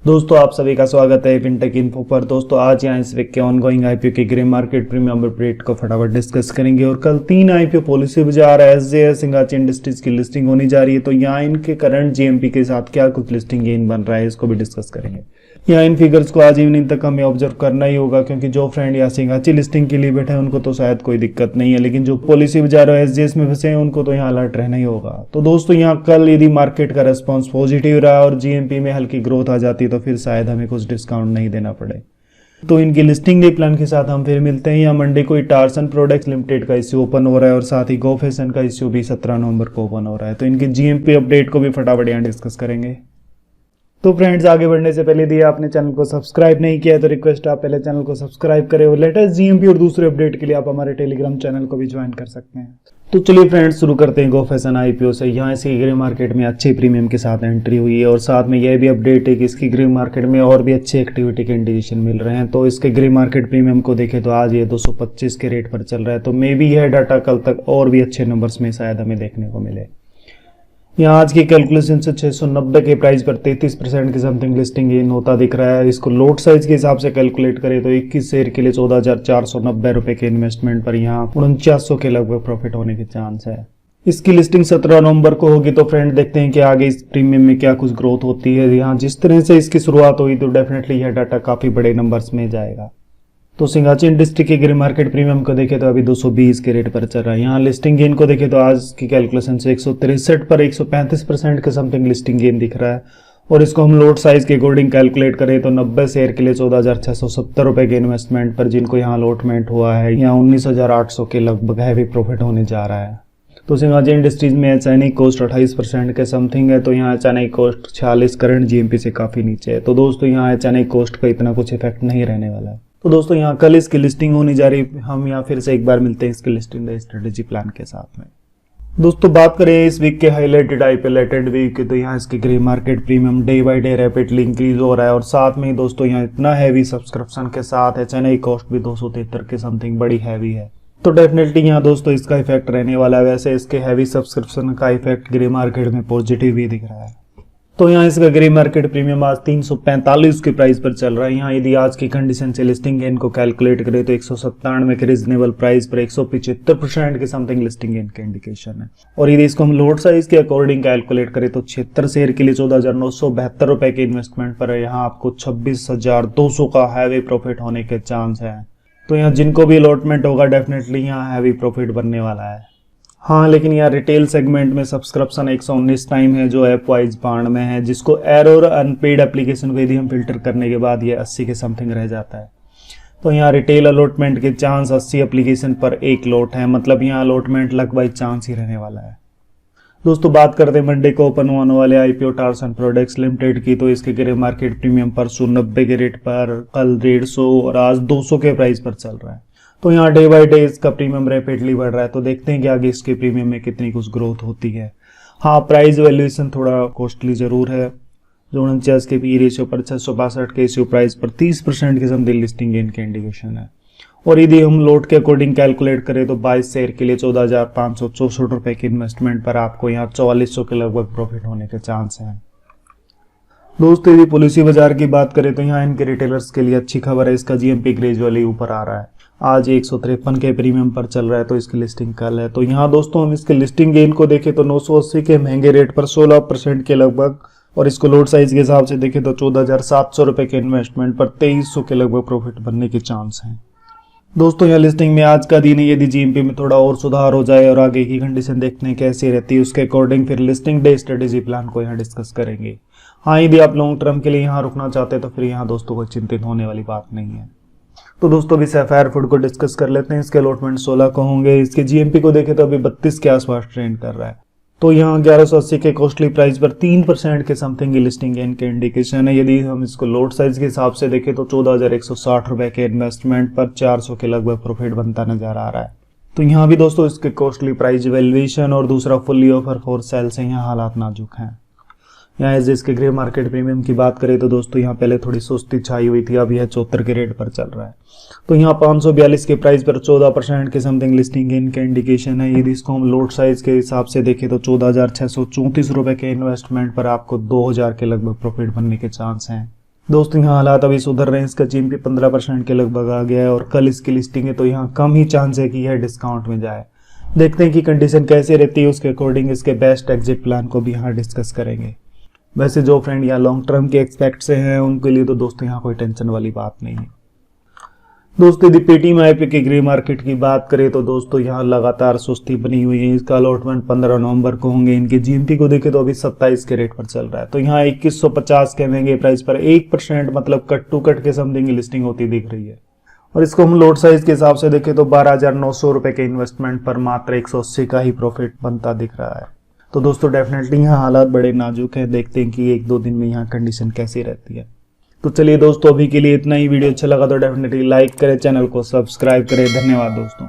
दोस्तों आप सभी का स्वागत है फिनटेक इन्फो पर। दोस्तों आज यहाँ इस वीक के ऑनगोइंग आईपीओ के ग्रे मार्केट प्रीमियम अपडेट को फटाफट डिस्कस करेंगे। और कल 3 आईपीओ पॉलिसी बाजार एसजेएस सिंगाची इंडस्ट्रीज की लिस्टिंग होनी जा रही है, तो यहाँ इनके करंट जीएमपी के साथ क्या कुछ लिस्टिंग गेन बन रहा है इसको भी डिस्कस करेंगे। यहाँ इन फिगर्स को आज इवनिंग तक हमें ऑब्जर्व करना ही होगा, क्योंकि जो फ्रेंड यहाँ सिंगाची लिस्टिंग के लिए बैठे हैं उनको तो शायद कोई दिक्कत नहीं है, लेकिन जो पॉलिसी बाजार और एसजेएस में फंसे हैं उनको तो यहाँ अलर्ट रहना ही होगा। तो दोस्तों यहाँ कल यदि मार्केट का रेस्पॉन्स पॉजिटिव रहा और जीएमपी में हल्की ग्रोथ आ जाती तो फिर शायद हमें कुछ डिस्काउंट नहीं देना पड़े। तो इनकी लिस्टिंग डे प्लान के साथ हम फिर मिलते हैं। यहाँ मंडे को टार्सन प्रोडक्ट्स लिमिटेड का इश्यू ओपन हो रहा है और साथ ही गो फैशन का इश्यू भी 17 नवंबर को ओपन हो रहा है। तो इनकी जीएमपी अपडेट को भी फटाफट यहाँ डिस्कस करेंगे। तो फ्रेंड्स आगे बढ़ने से पहले यदि आपने चैनल को सब्सक्राइब नहीं किया है तो रिक्वेस्ट आप पहले चैनल को सब्सक्राइब करें और लेटेस्ट जीएमपी और दूसरे अपडेट के लिए आप हमारे टेलीग्राम चैनल को भी ज्वाइन कर सकते हैं। तो चलिए फ्रेंड्स शुरू करते हैं गो फैशन आईपीओ से। यहाँ इसकी ग्रे मार्केट में अच्छे प्रीमियम के साथ एंट्री हुई है और साथ में यह भी अपडेट है कि इसकी ग्रे मार्केट में और भी अच्छे एक्टिविटी के इंडिकेशन मिल रहे हैं। तो इसके ग्रे मार्केट प्रीमियम को देखें तो आज ये 225 के रेट पर चल रहा है। तो मे बी यह डाटा कल तक और भी अच्छे नंबर्स में शायद हमें देखने को मिले। यहाँ आज की कैलकुलेशन से 690 के प्राइस पर 33% की समथिंग लिस्टिंग गेन होता दिख रहा है। इसको लोट साइज के हिसाब से कैलकुलेट करें तो 21 शेयर के लिए 14,490 रुपए के इन्वेस्टमेंट पर यहाँ 4900 के लगभग प्रॉफिट होने के चांस है। इसकी लिस्टिंग 17 नवंबर को होगी। तो फ्रेंड देखते हैं कि आगे इस प्रीमियम में क्या कुछ ग्रोथ होती है। यहाँ जिस तरह से इसकी शुरुआत हुई तो डेफिनेटली यह डाटा काफी बड़े नंबर्स में जाएगा। तो सिंगाची इंडस्ट्री के ग्रे मार्केट प्रीमियम को देखें तो अभी 220 के रेट पर चल रहा है। यहाँ लिस्टिंग गेन को देखें तो आज की कैलकुलेशन से 163 पर 135% के समथिंग लिस्टिंग गेन दिख रहा है। और इसको हम लोट साइज के अकॉर्डिंग कैलकुलेट करें तो 90 शेयर के लिए 14,670 रुपए के इन्वेस्टमेंट पर जिनको यहाँ अलॉटमेंट हुआ है, यहाँ 19,800 के लगभग हैवी प्रॉफिट होने जा रहा है। तो सिंगाची इंडस्ट्रीज में एचएनआई कॉस्ट 28% के समथिंग है। तो यहाँ एचएनआई कॉस्ट 46 करंट जीएमपी से काफी नीचे है। तो दोस्तों यहाँ एचएनआई कॉस्ट का इतना कुछ इफेक्ट नहीं रहने वाला है। तो दोस्तों यहाँ कल इसकी लिस्टिंग होने जा रही है। हम यहाँ फिर से एक बार मिलते हैं इसकी लिस्टिंग डे स्ट्रेटेजी प्लान के साथ में। दोस्तों बात करें इस वीक के हाईलाइटेड आईपीएल वीक की, तो यहाँ इसके grey market premium day by day rapidly increase हो रहा है और साथ में ही दोस्तों यहाँ इतना हैवी सब्सक्रिप्शन के साथ एचएनआई कॉस्ट भी 273 के समथिंग बड़ी हैवी है। तो डेफिनेटली यहाँ दोस्तों इसका इफेक्ट रहने वाला है। वैसे इसके हैवी सब्सक्रिप्शन का इफेक्ट ग्रे मार्केट में पॉजिटिव भी दिख रहा है। तो यहाँ इसका ग्रे मार्केट प्रीमियम आज 345 के प्राइस पर चल रहा है। यहाँ यदि आज की कंडीशन से लिस्टिंग गेन को कैलकुलेट करें तो 197 के रीजनेबल प्राइस पर 175% के समथिंग लिस्टिंग गेन का इंडिकेशन है। और यदि इसको हम लोट साइज के अकॉर्डिंग कैलकुलेट करें तो 76 शेयर के लिए 14,972 रुपए के इन्वेस्टमेंट पर यहाँ आपको 26,200 का हैवी प्रॉफिट होने के चांस है। तो यहाँ जिनको भी अलॉटमेंट होगा डेफिनेटली यहाँ हैवी प्रॉफिट बनने वाला है। हाँ लेकिन यहाँ रिटेल सेगमेंट में सब्सक्रिप्शन 119 टाइम है जो ऐप वाइज बांड में है, जिसको एरर अनपेड एप्लीकेशन को यदि हम फिल्टर करने के बाद ये 80 के समथिंग रह जाता है। तो यहाँ रिटेल अलॉटमेंट के चांस 80 एप्लीकेशन पर एक लॉट है, मतलब यहाँ अलॉटमेंट लक बाई चांस ही रहने वाला है। दोस्तों बात करते हैं मंडे को ओपन होने वाले आईपीओ टार्सन प्रोडक्ट्स लिमिटेड की। तो इसके ग्रे मार्केट प्रीमियम परसों 90 के रेट पर, कल 150 और आज 200 के प्राइस पर चल रहा है। तो यहाँ डे बाय डे इसका प्रीमियम रैपिडली बढ़ रहा है। तो देखते हैं कि आगे इसके प्रीमियम में कितनी कुछ ग्रोथ होती है। हाँ प्राइस वैल्यूएशन थोड़ा कॉस्टली जरूर है। जो 49 के पी रेशियो पर 662 के इश्यू प्राइस पर 30% के समथिंग लिस्टिंग गेन के इंडिकेशन है। और यदि हम लोट के अकॉर्डिंग कैलकुलेट करें तो 22 शेयर के लिए 14,564 रुपए के इन्वेस्टमेंट पर आपको यहाँ 4400 के लगभग प्रॉफिट होने के चांस है। दोस्तों यदि पॉलिसी बाजार की बात करें तो यहाँ इनके रिटेलर्स के लिए अच्छी खबर है। इसका जीएमपी ग्रेजुअली ऊपर आ रहा है। आज 153 के प्रीमियम पर चल रहा है। तो इसकी लिस्टिंग कल है। तो यहाँ दोस्तों हम इसके लिस्टिंग गेन को देखें तो 980 के महंगे रेट पर 16% के लगभग, और इसको लोड साइज के हिसाब से देखें तो 14,700 रुपए के इन्वेस्टमेंट पर 2300 के लगभग प्रॉफिट बनने के चांस हैं। दोस्तों यहाँ लिस्टिंग में आज का दिन है। यदि जीएमपी में थोड़ा और सुधार हो जाए और आगे की कंडीशन देखने कैसी रहती है उसके अकॉर्डिंग फिर लिस्टिंग डे स्ट्रेटेजी प्लान को यहाँ डिस्कस करेंगे। हाँ यदि आप लॉन्ग टर्म के लिए यहाँ रुकना चाहते हैं तो फिर यहाँ दोस्तों कोई चिंतित होने वाली बात नहीं है। तो दोस्तों अभी सैफायर फूड को डिस्कस कर लेते हैं। इसके अलॉटमेंट 16 को होंगे। इसके जीएमपी को देखें तो अभी 32 के आसपास ट्रेंड कर रहा है। तो यहाँ 1180 के कॉस्टली प्राइस पर 3% के समथिंग लिस्टिंग गेन के इंडिकेशन है। यदि हम इसको लोट साइज के हिसाब से देखें तो 14,160 रुपए के इन्वेस्टमेंट पर 400 के लगभग प्रॉफिट बनता नजर आ रहा है। तो यहाँ भी दोस्तों इसके कॉस्टली प्राइस वैल्यूएशन और दूसरा फुल्ली ऑफर फॉर सेल से यहाँ हालात नाजुक हैं। यहाँ एज इसके ग्रे मार्केट प्रीमियम की बात करें तो दोस्तों यहाँ पहले थोड़ी सुस्ती छाई हुई थी, अब यह 74 के रेट पर चल रहा है। तो यहाँ 542 के प्राइस पर 14% के समथिंग लिस्टिंग गेन का इंडिकेशन है। यदि इसको हम लोट साइज के हिसाब से देखें तो 14,634 रुपए के इन्वेस्टमेंट पर आपको 2,000 के लगभग प्रॉफिट बनने के चांस हैं। दोस्तों यहाँ हालात अभी सुधर रहे हैं, इसका GMP 15% के लगभग आ गया है और कल इसकी लिस्टिंग है, तो यहाँ कम ही चांस है कि यह डिस्काउंट में जाए। देखते हैं कि कंडीशन कैसे रहती है, उसके अकॉर्डिंग इसके बेस्ट एग्जिट प्लान को भी यहाँ डिस्कस करेंगे। वैसे जो फ्रेंड यहाँ लॉन्ग टर्म के एक्सपेक्ट से हैं उनके लिए तो दोस्तों यहाँ कोई टेंशन वाली बात नहीं है। दोस्तों यदि पेटीएम IPO के ग्रे मार्केट की बात करें तो दोस्तों यहाँ लगातार सुस्ती बनी हुई है। इसका अलॉटमेंट 15 नवंबर को होंगे। इनके GMP को देखें तो अभी 27 के रेट पर चल रहा है, तो यहाँ 2150 के महंगे प्राइस पर 1% मतलब कट टू कट के समथिंग की लिस्टिंग होती दिख रही है। और इसको हम लोड साइज के हिसाब से देखें तो 12,900 रुपए के इन्वेस्टमेंट पर मात्र 180 का ही प्रॉफिट बनता दिख रहा है। तो दोस्तों डेफिनेटली यहाँ हालात बड़े नाजुक हैं, देखते हैं कि 1-2 दिन में यहाँ कंडीशन कैसी रहती है। तो चलिए दोस्तों अभी के लिए इतना ही। वीडियो अच्छा लगा तो डेफिनेटली लाइक करें, चैनल को सब्सक्राइब करें। धन्यवाद दोस्तों।